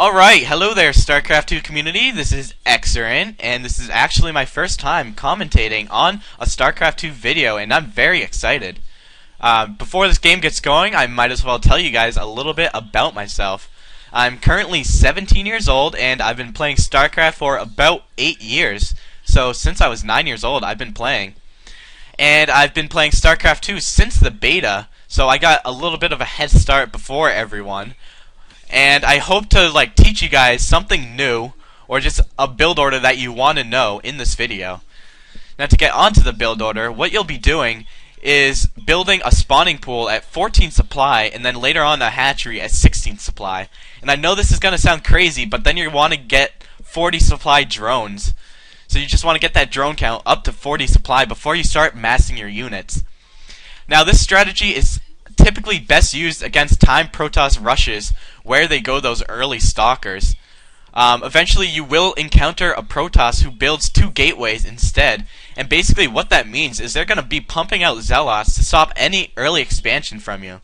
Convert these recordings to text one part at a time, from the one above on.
Alright, hello there StarCraft 2 community, this is Xerin, and this is actually my first time commentating on a StarCraft 2 video, and I'm very excited. Before this game gets going, I might as well tell you guys a little bit about myself. I'm currently 17 years old, and I've been playing StarCraft for about 8 years. So since I was 9 years old, I've been playing. And I've been playing StarCraft 2 since the beta, so I got a little bit of a head start before everyone. And I hope to teach you guys something new, or just a build order that you want to know in this video. Now to get onto the build order, what you'll be doing is building a spawning pool at 14 supply, and then later on a hatchery at 16 supply. And I know this is going to sound crazy, but then you want to get 40 supply drones. So you just want to get that drone count up to 40 supply before you start massing your units. Now this strategy is typically best used against timed Protoss rushes where they go those early stalkers. Eventually you will encounter a Protoss who builds 2 gateways instead, and basically what that means is they're going to be pumping out zealots to stop any early expansion from you.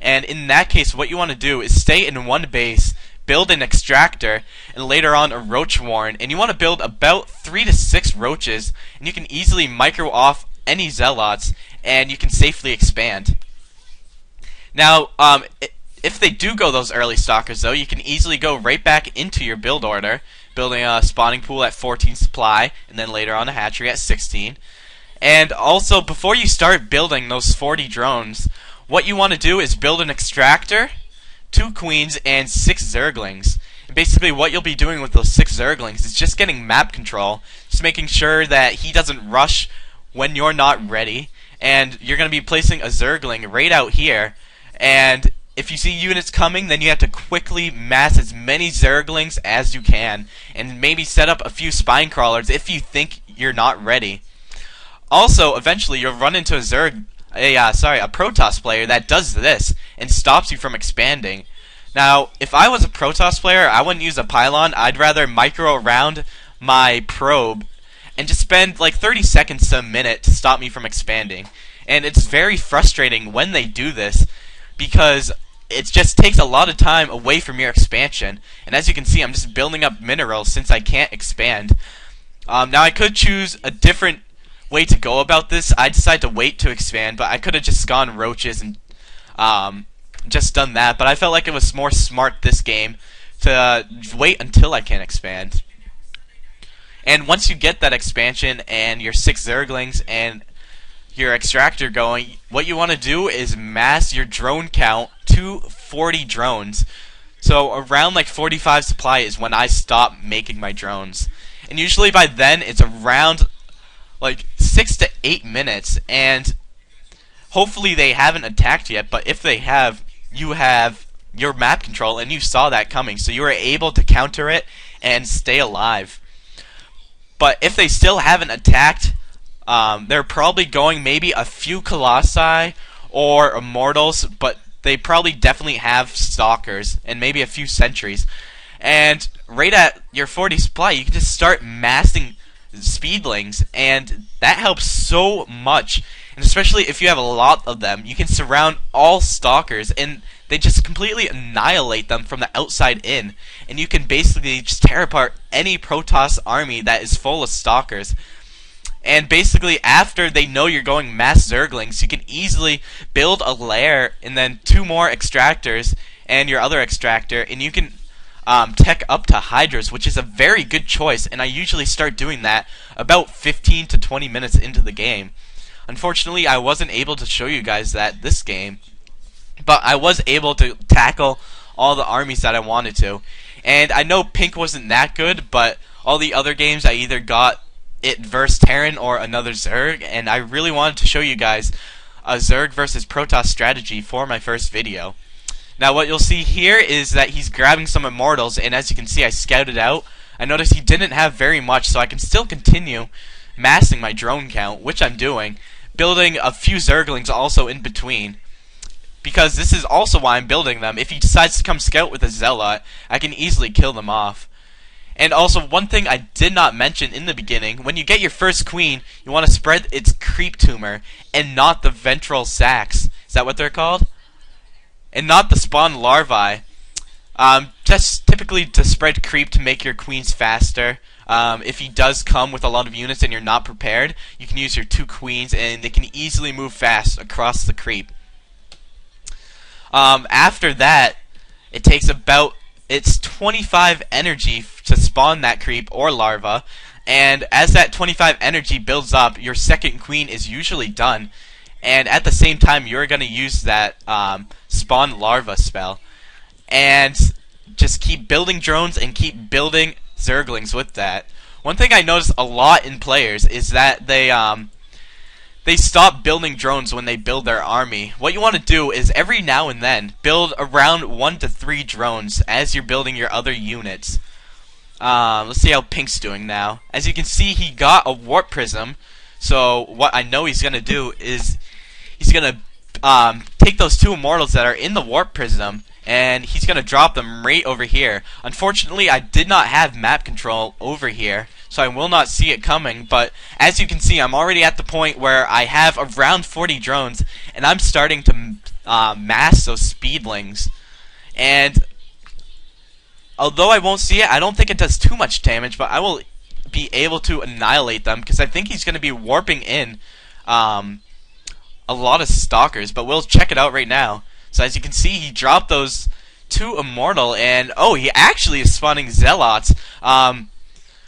And in that case, what you want to do is stay in one base, build an extractor, and later on a roach warren, and you want to build about 3 to 6 roaches, and you can easily micro off any zealots, and you can safely expand. Now, if they do go those early stalkers, though, you can easily go right back into your build order, building a spawning pool at 14 supply, and then later on a hatchery at 16. And also, before you start building those 40 drones, what you want to do is build an extractor, 2 queens, and 6 zerglings. And basically, what you'll be doing with those 6 zerglings is just getting map control, just making sure that he doesn't rush when you're not ready. And you're going to be placing a zergling right out here. And if you see units coming, then you have to quickly mass as many zerglings as you can, and maybe set up a few spine crawlers if you think you're not ready. Also, eventually you'll run into a Protoss player that does this and stops you from expanding. Now, if I was a Protoss player, I wouldn't use a pylon. I'd rather micro around my probe and just spend like 30 seconds to a minute to stop me from expanding. And it's very frustrating when they do this, because it just takes a lot of time away from your expansion. And as you can see, I'm just building up minerals since I can't expand. Now I could choose a different way to go about this. I decided to wait to expand, but I could have just gone roaches and just done that. But I felt like it was more smart this game to wait until I can expand. And once you get that expansion and your 6 zerglings and your extractor going, what you want to do is mass your drone count to 40 drones. So around 45 supply is when I stop making my drones. And usually by then it's around 6 to 8 minutes, and hopefully they haven't attacked yet, but if they have, you have your map control and you saw that coming, so you were able to counter it and stay alive. But if they still haven't attacked, they're probably going maybe a few Colossi or Immortals, but they probably definitely have Stalkers and maybe a few Sentries. And right at your 40 supply, you can just start massing Speedlings, and that helps so much. And especially if you have a lot of them, you can surround all Stalkers, and they just completely annihilate them from the outside in. And you can basically just tear apart any Protoss army that is full of Stalkers. And basically, after they know you're going mass zerglings, you can easily build a lair and then 2 more extractors and your other extractor, and you can tech up to hydras, which is a very good choice. And I usually start doing that about 15 to 20 minutes into the game. Unfortunately, I wasn't able to show you guys that this game, but I was able to tackle all the armies that I wanted to. And I know pink wasn't that good, but all the other games I either got it versus Terran or another Zerg, and I really wanted to show you guys a Zerg versus Protoss strategy for my first video. Now what you'll see here is that he's grabbing some Immortals, and as you can see, I scouted out. I noticed he didn't have very much, so I can still continue massing my drone count, which I'm doing, building a few Zerglings also in between, because this is also why I'm building them. If he decides to come scout with a Zealot, I can easily kill them off. And also, one thing I did not mention in the beginning, when you get your first queen, you want to spread its creep tumor, and not the ventral sacs. Is that what they're called? And not the spawn larvae. Just typically to spread creep to make your queens faster. If he does come with a lot of units and you're not prepared, you can use your 2 queens and they can easily move fast across the creep. After that, it takes it's 25 energy to spawn that creep or larva, and as that 25 energy builds up, your second queen is usually done, and at the same time you're going to use that spawn larva spell. And just keep building drones and keep building zerglings with that. One thing I notice a lot in players is that they stop building drones when they build their army. What you want to do is every now and then build around 1 to 3 drones as you're building your other units. Let's see how Pink's doing now. As you can see, he got a warp prism. So what I know he's gonna do is he's gonna take those 2 immortals that are in the warp prism and he's gonna drop them right over here. Unfortunately, I did not have map control over here, so I will not see it coming, but as you can see, I'm already at the point where I have around 40 drones, and I'm starting to mass those speedlings. And although I won't see it, I don't think it does too much damage, but I will be able to annihilate them, because I think he's going to be warping in a lot of stalkers, but we'll check it out right now. So as you can see, he dropped those 2 immortal, and oh, he actually is spawning zealots.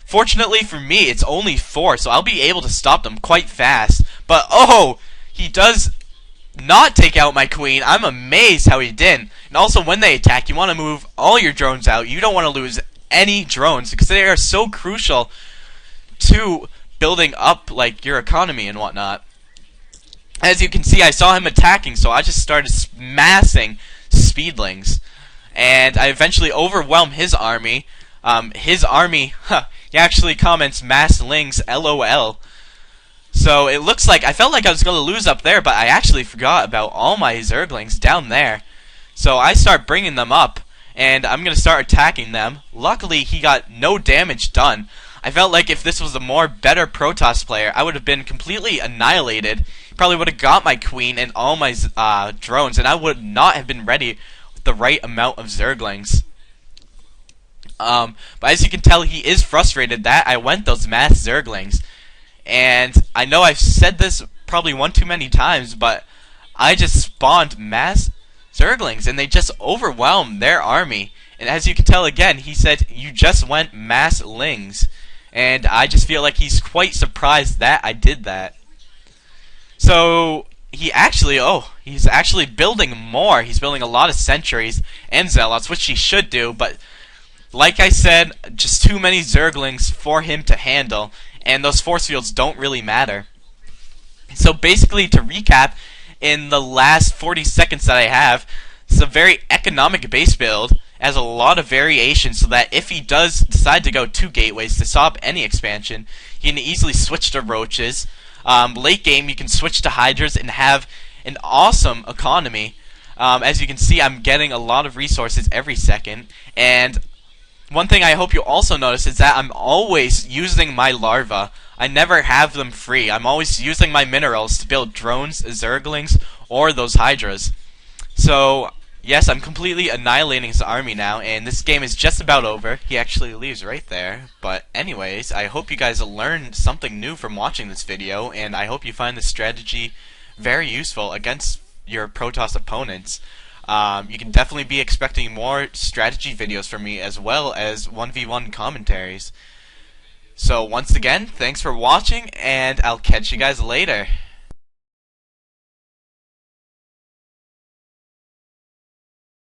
Fortunately for me, it's only 4, so I'll be able to stop them quite fast. But oh, he does not take out my queen. I'm amazed how he didn't. And also, when they attack, you want to move all your drones out. You don't want to lose any drones because they are so crucial to building up like your economy and whatnot. As you can see, I saw him attacking, so I just started massing speedlings, and I eventually overwhelmed his army. He actually comments mass lings LOL. So it looks like I felt like I was going to lose up there, but I actually forgot about all my zerglings down there. So I start bringing them up, and I'm going to start attacking them. Luckily, he got no damage done. I felt like if this was a more better Protoss player, I would have been completely annihilated. Probably would have got my queen and all my drones, and I would not have been ready with the right amount of zerglings. But as you can tell, he is frustrated that I went those mass zerglings. And I know I've said this probably one too many times, but I just spawned mass zerglings, and they just overwhelmed their army. And as you can tell again, he said, you just went mass lings. And I just feel like he's quite surprised that I did that. So he's actually building more. He's building a lot of sentries and zealots, which he should do, but like I said, just too many zerglings for him to handle, and those force fields don't really matter. So basically, to recap, in the last 40 seconds that I have, it's a very economic base build, has a lot of variation, so that if he does decide to go 2 gateways to stop any expansion, he can easily switch to roaches. Late game, you can switch to hydras and have an awesome economy. As you can see, I'm getting a lot of resources every second, and one thing I hope you also notice is that I'm always using my larvae. I never have them free. I'm always using my minerals to build drones, zerglings, or those hydras. So yes, I'm completely annihilating his army now, and this game is just about over. He actually leaves right there. But anyways, I hope you guys learned something new from watching this video, and I hope you find this strategy very useful against your Protoss opponents. You can definitely be expecting more strategy videos from me, as well as 1v1 commentaries. So once again, thanks for watching, and I'll catch you guys later.